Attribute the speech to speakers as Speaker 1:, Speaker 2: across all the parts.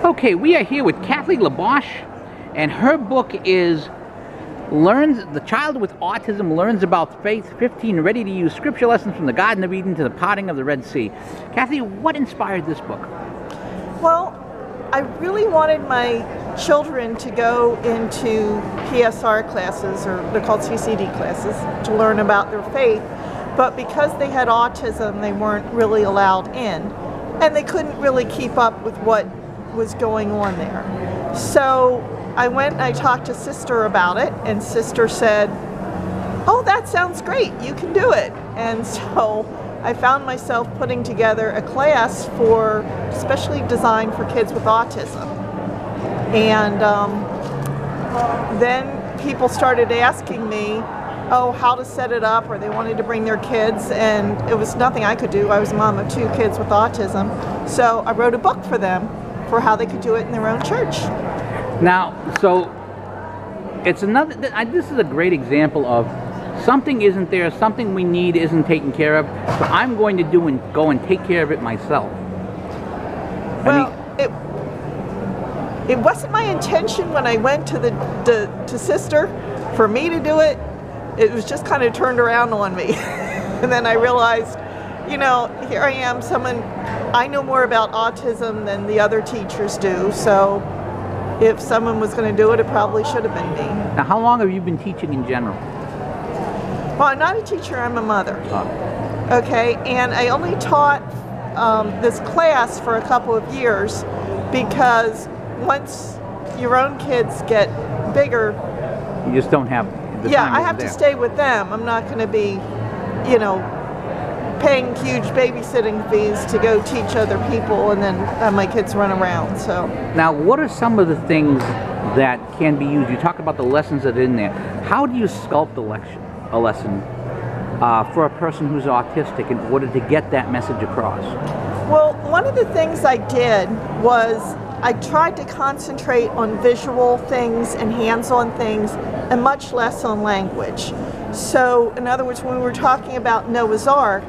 Speaker 1: Okay, we are here with Kathy Labosh, and her book is The Child with Autism Learns About Faith, 15 ready-to-use scripture lessons from the Garden of Eden to the parting of the Red Sea. Kathy, what inspired this book?
Speaker 2: Well, I really wanted my children to go into PSR classes, or they're called CCD classes, to learn about their faith, but because they had autism, they weren't really allowed in, and they couldn't really keep up with what was going on there. So I went and I talked to Sister about it, and Sister said, "Oh, that sounds great, you can do it." And so I found myself putting together a class especially designed for kids with autism. And then people started asking me, how to set it up, or they wanted to bring their kids, and it was nothing I could do. I was a mom of 2 kids with autism, so I wrote a book for them for how they could do it in their own church.
Speaker 1: Now, so it's this is a great example of something isn't there, something we need isn't taken care of, so I'm going to go and take care of it myself.
Speaker 2: Well, it wasn't my intention when I went to Sister for me to do it. It was just kind of turned around on me. And then I realized, here I am, I know more about autism than the other teachers do, so if someone was going to do it, it probably should have been me.
Speaker 1: Now, how long have you been teaching in general?
Speaker 2: Well, I'm not a teacher, I'm a mother. Okay, and I only taught this class for a couple of years, because once your own kids get bigger,
Speaker 1: you just don't have the time.
Speaker 2: I have to stay with them. I'm not going to be, paying huge babysitting fees to go teach other people, and then my kids run around. So
Speaker 1: now, what are some of the things that can be used? You talk about the lessons that are in there. How do you sculpt a lesson for a person who's autistic in order to get that message across?
Speaker 2: Well, one of the things I did was I tried to concentrate on visual things and hands-on things, and much less on language. So, in other words, when we were talking about Noah's Ark,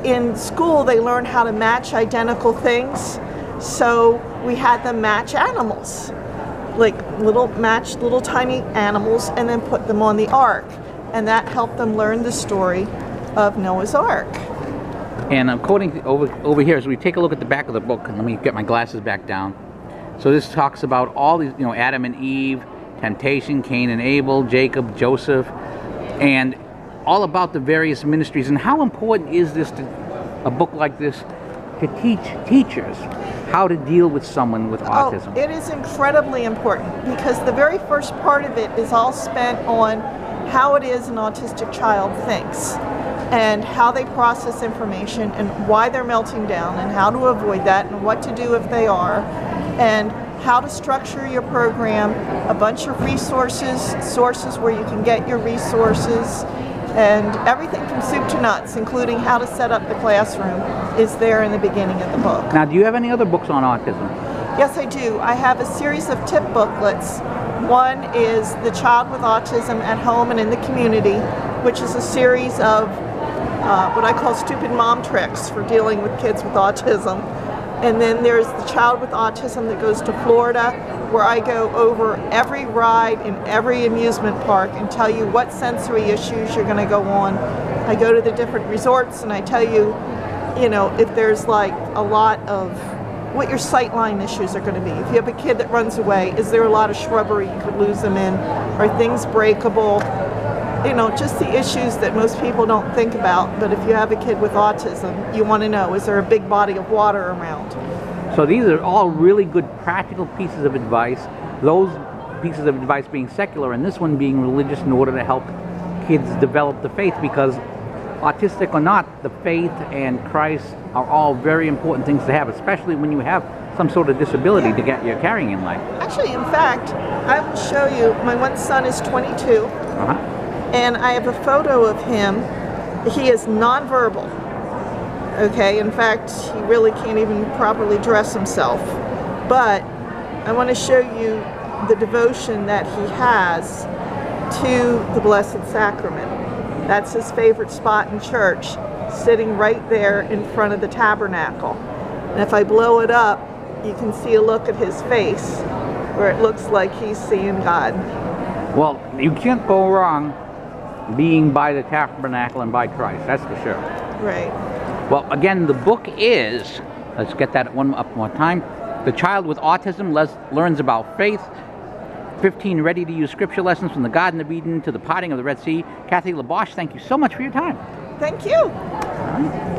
Speaker 2: in school they learn how to match identical things. So we had them match animals, like little tiny animals, and then put them on the ark. And that helped them learn the story of Noah's Ark.
Speaker 1: And according to over here, as we take a look at the back of the book, and let me get my glasses back down. So this talks about all these, Adam and Eve, temptation, Cain and Abel, Jacob, Joseph, and all about the various ministries. And how important is this a book like this to teach teachers how to deal with someone with autism?
Speaker 2: It is incredibly important, because the very first part of it is all spent on how it is an autistic child thinks, and how they process information, and why they're melting down, and how to avoid that, and what to do if they are, and how to structure your program, a bunch of sources where you can get your resources, and everything from soup to nuts, including how to set up the classroom, is there in the beginning of the book.
Speaker 1: Now, do you have any other books on autism?
Speaker 2: Yes, I do. I have a series of tip booklets. One is The Child with Autism at Home and in the Community, which is a series of what I call stupid mom tricks for dealing with kids with autism. And then there's The Child with Autism that goes to Florida, where I go over every ride in every amusement park and tell you what sensory issues you're going to go on. I go to the different resorts and I tell you, if there's like a lot of what your sightline issues are going to be. If you have a kid that runs away, is there a lot of shrubbery you could lose them in? Are things breakable? Just the issues that most people don't think about. But if you have a kid with autism, you want to know, is there a big body of water around?
Speaker 1: So these are all really good practical pieces of advice, those pieces of advice being secular and this one being religious, in order to help kids develop the faith, because autistic or not, the faith and Christ are all very important things to have, especially when you have some sort of disability you're carrying in life. Actually,
Speaker 2: in fact, I will show you, my one son is 22, and I have a photo of him. He is nonverbal. Okay, in fact, he really can't even properly dress himself. But I want to show you the devotion that he has to the Blessed Sacrament. That's his favorite spot in church, sitting right there in front of the tabernacle. And if I blow it up, you can see a look at his face where it looks like he's seeing God.
Speaker 1: Well, you can't go wrong being by the tabernacle and by Christ, that's for sure.
Speaker 2: Right.
Speaker 1: Well, again, the book is, let's get that one up one time, The Child with Autism Learns About Faith, 15 ready-to-use scripture lessons from the Garden of Eden to the parting of the Red Sea. Kathy Labosh, thank you so much for your time.
Speaker 2: Thank you.
Speaker 1: All right.